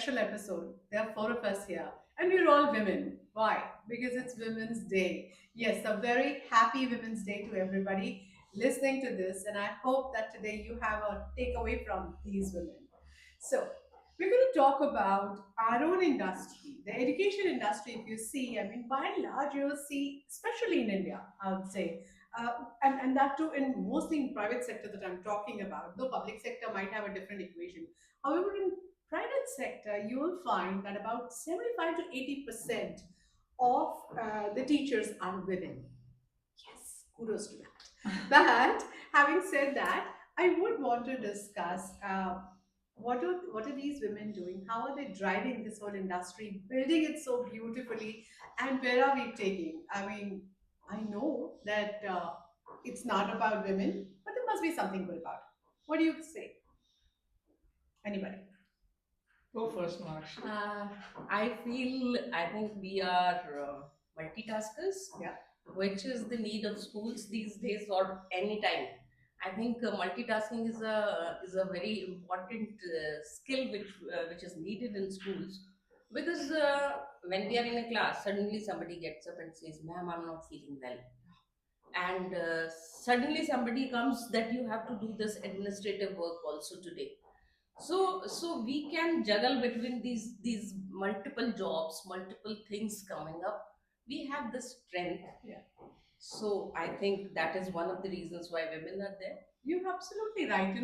special episode. There are four of us here, and we're all women. Why? Because it's Women's Day. Yes, a very happy Women's Day to everybody listening to this, and I hope that today you have a takeaway from these women. So, we're going to talk about our own industry, the education industry. If you see, I mean, by and large, you'll see, especially in India, I would say, and that too in mostly in private sector that I'm talking about. Though public sector might have a different equation. However, in private sector, you will find that about 75 to 80% of the teachers are women. Yes, kudos to that. But having said that, I would want to discuss what are these women doing? How are they driving this whole industry, building it so beautifully, and where are we taking? I mean, I know that it's not about women, but there must be something good about it. What do you say? Anybody? Go first, Meenakshi. I think we are multitaskers, Yeah. which is the need of schools these days or any time. I think multitasking is a very important skill which is needed in schools because when we are in a class, suddenly somebody gets up and says, "Ma'am, I'm not feeling well," and suddenly somebody comes that you have to do this administrative work also today. So we can juggle between these multiple jobs, multiple things coming up. We have the strength. Yeah. So I think that is one of the reasons why women are there. You're absolutely right.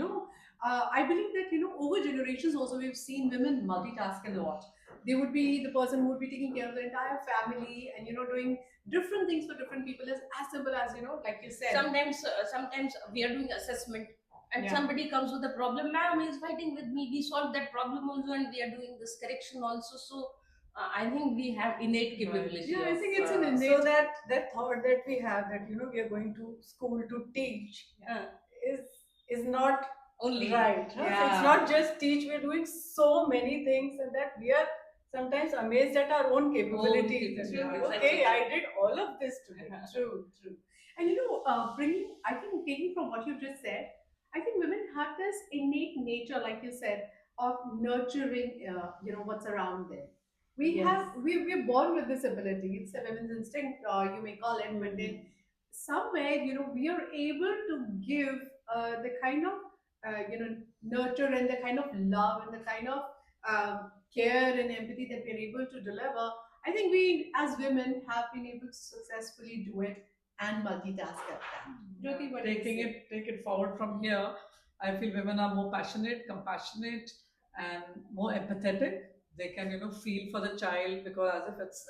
I believe that, over generations also we've seen women multitask a lot. They would be the person who would be taking care of the entire family and, doing different things for different people as simple as, like you said. Sometimes we are doing assessment and Yeah. somebody comes with a problem. Ma'am is fighting with me. We solved that problem also, and we are doing this correction also. So I think we have innate capability. Yeah, I of, think it's an innate. So that thought that we have that we are going to school to teach uh, is not only right. Huh? So Yeah. it's not just teach. We're doing so many things, and that we are sometimes amazed at our own capabilities. capabilities, And yeah. okay, I did all of this today. True, true. And I think taking from what you just said, I think women have this innate nature, like you said, of nurturing, what's around them. Yes. We're born with this ability. It's a women's instinct, you may call it, but then somewhere, we are able to give the kind of, nurture and the kind of love and the kind of care and empathy that we're able to deliver. I think we, as women, have been able to successfully do it and multitask at that. Jyoti, what do you Taking say? take it forward from here, I feel women are more passionate, compassionate, and more empathetic. They can feel for the child because as if it's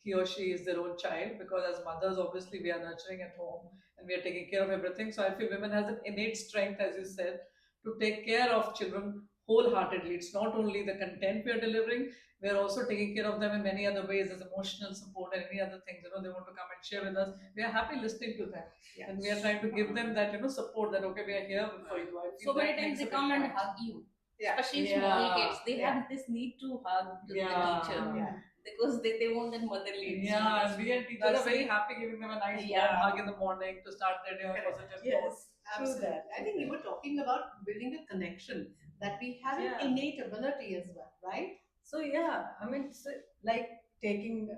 he or she is their own child. Because as mothers, obviously, we are nurturing at home and we are taking care of everything. So I feel women has an innate strength, as you said, to take care of children wholeheartedly. It's not only the content we are delivering, we are also taking care of them in many other ways as emotional support and any other things. They want to come and share with us. We are happy listening to them. And we are trying to give them that support, that okay, we are here for you. I feel so many that times makes a they big come and point. hug you. Yeah. Especially Yeah. small kids, they Yeah. have this need to hug the teacher Yeah. because they want that motherly Yeah, and we and teachers are very That's- happy giving them a nice Yeah. warm hug in the morning to start their day on a Correct. positive Yes, note. absolutely. that. I think you were talking about building a connection that we have an Yeah. innate ability as well, right? So yeah, I mean, it's like taking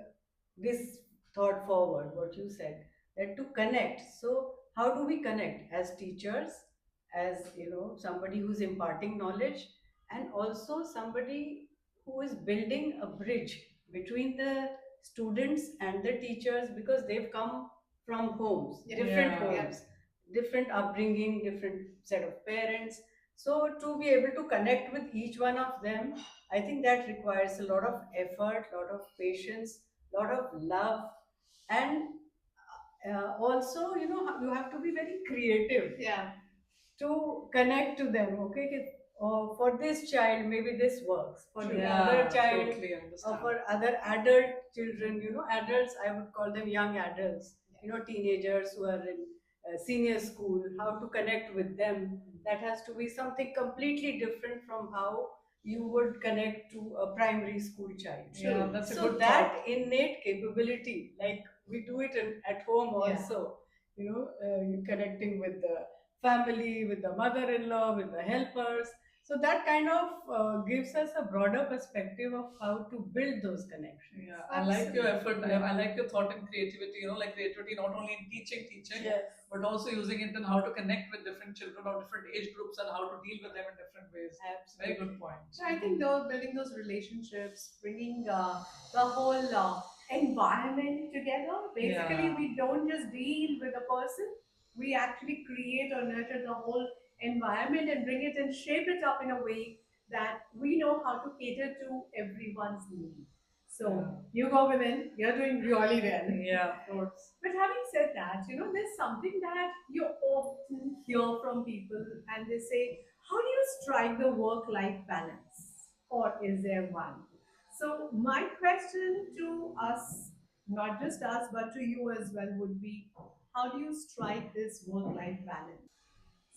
this thought forward, what you said, that to connect. So how do we connect as teachers, as somebody who's imparting knowledge, and also somebody who is building a bridge between the students and the teachers because they've come from homes, Yeah. different Yeah. homes, different upbringing, different set of parents. So to be able to connect with each one of them, I think that requires a lot of effort, lot of patience, lot of love, and also you have to be very creative. Yeah. To connect to them. Okay, for this child maybe this works, for the Yeah, other child, totally or understand. For other adult children, adults, I would call them young adults, teenagers who are in senior school, how to connect with them. That has to be something completely different from how you would connect to a primary school child. Yeah, that's a So good that innate capability, like we do it at home Yeah. also, you connecting with the family, with the mother-in-law, with the helpers. So that kind of gives us a broader perspective of how to build those connections. Yeah, I like your effort. I like your thought and creativity. Like creativity not only in teaching, Yes. but also using it in how to connect with different children or different age groups and how to deal with them in different ways. Very good point. So I think though building those relationships, bringing the whole environment together. Basically, Yeah. we don't just deal with a person. We actually create or nurture the whole environment and bring it and shape it up in a way that we know how to cater to everyone's need. So you go, women. You're doing really well. Yeah, of course. But having said that, there's something that you often hear from people, and they say, how do you strike the work life balance? Or is there one? So, my question to us, not just us, but to you as well, would be, how do you strike this work life balance?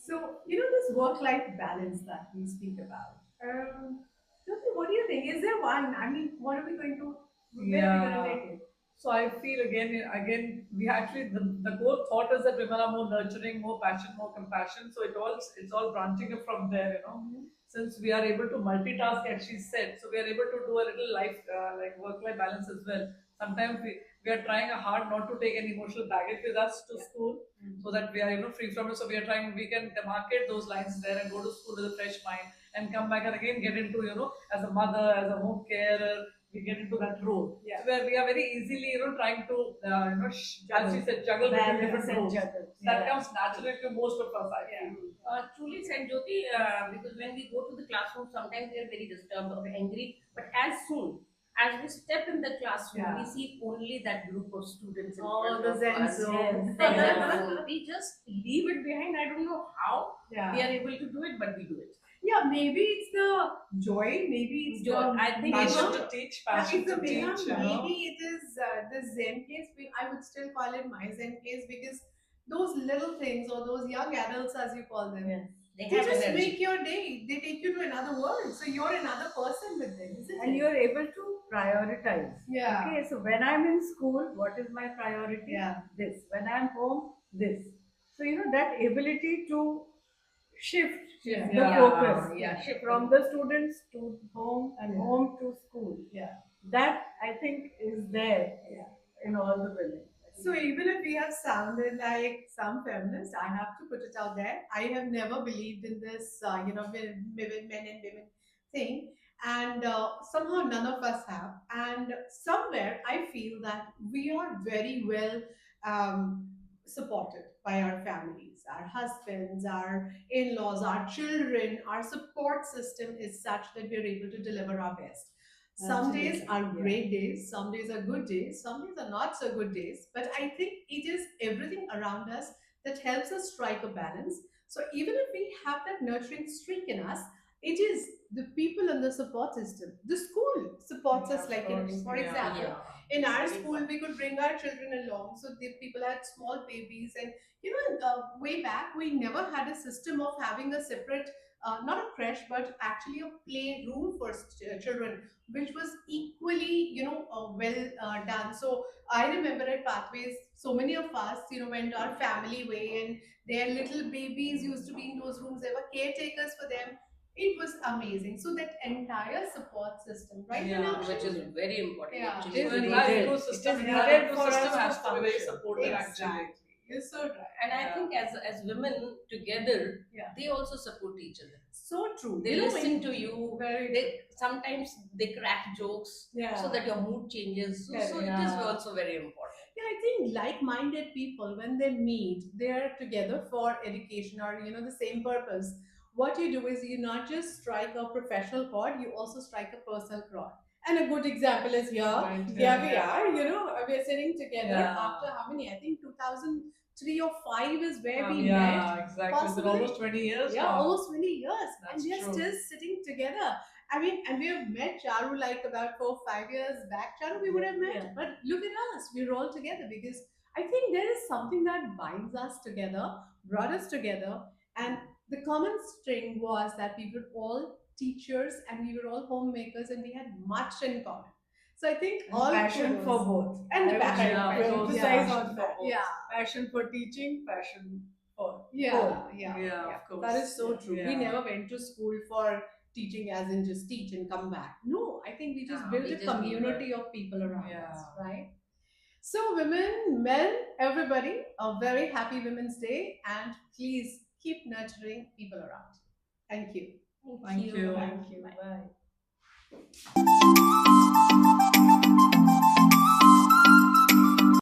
So, this work life balance that we speak about. Jyoti, what do you think? Is there one? I mean, what are we going to, where are we going to take it? So I feel again, we actually the core thought is that women are more nurturing, more passion, more compassion. So it's all branching up from there. Since we are able to multitask, as she said, so we are able to do a little life like work-life balance as well. Sometimes we are trying hard not to take any emotional baggage with us to school, so that we are free from it. So we can demarcate those lines there and go to school with a fresh mind and come back and again get into as a mother, as a home carer, we get into that role. Yeah. So where we are very easily trying to as she said, juggle between different roles. That comes naturally to most of us, I feel. Truly said, Jyoti, because when we go to the classroom, sometimes we are very disturbed or angry, but as soon as we step in the classroom, we see only that group of students in front the of Zen us. zone. The Zen zone. We just leave it behind. I don't know how we are able to do it, but we do it. Yeah, maybe it's the joy, maybe it's Joy. the I think Passion it's to teach, yeah, passion it's to the Megha, teach. maybe it is the Zen case. I would still call it my Zen case because those little things or those young adults, as you call them, they they have just energy. make your day. They take you to another world. So you're another person with them, isn't And it? you're able to prioritize. Yeah. Okay, so when I'm in school, what is my priority? Yeah. This. When I'm home, this. So that ability to shift Yeah. the focus shift from the students to home and home to school. Yeah. That I think is there in all the women. So even if we have sounded like some feminists, I have to put it out there. I have never believed in this, men and women thing, and somehow none of us have. And somewhere I feel that we are very well um, supported by our families, our husbands, our in-laws, our children. Our support system is such that we are able to deliver our best. Some days Absolutely, are yeah. great days, some days are good days, some days are not so good days. But I think it is everything around us that helps us strike a balance. So even if we have that nurturing streak in us, it is the people in the support system. The school supports us like anything. For example, in our school, we could bring our children along. So the people had small babies, and way back, we never had a system of having a separate, not a creche, but actually a play room for children, which was equally, well done. So I remember at Pathways, so many of us, went our family way, and their little babies used to be in those rooms. There were caretakers for them. It was amazing. So that entire support system, right? Yeah, Meenakshi? Which is very important. Yeah. Actually. It is So needed. entire It ecosystem, is entire needed for us ecosystem to has to be very function. supportive actually. Exactly. You're so right. And I think as women together, Yeah. they also support each other. So true. They listen to you. Very They sometimes they crack jokes so that your mood changes. So it is also very important. Yeah, I think like-minded people, when they meet, they're together for education or the same purpose. What you do is you not just strike a professional chord, you also strike a personal chord. And a good example is here. Right, Here we are. We're sitting together Yeah. after how many? I think 2003 or 5 is where we met. Yeah, exactly. It's been Possibly- almost 20 years Yeah, now. almost 20 years. That's and we are true. still sitting together. I mean, and we have met Charu like about 4-5 years back. Charu, we would have met. Yeah. But look at us. We're all together because I think there is something that binds us together, brought us together. And the common string was that we were all teachers and we were all homemakers and we had much in common. So I think And all passion kudos. for both. And the I would passion. like to Yeah, emphasize yeah. on that. Yeah. Passion for teaching, passion for Yeah, whole. yeah, Yeah, yeah. of That is course. so true. We Yeah. never went to school for teaching as in just teach and come back. No, I think we just Ah, built we a just learn. community of people around us, Yeah. right? So, women, men, everybody, a very happy Women's Day, and please keep nurturing people around you. Thank you. Thank Thank you. you. Thank you. Bye. Bye.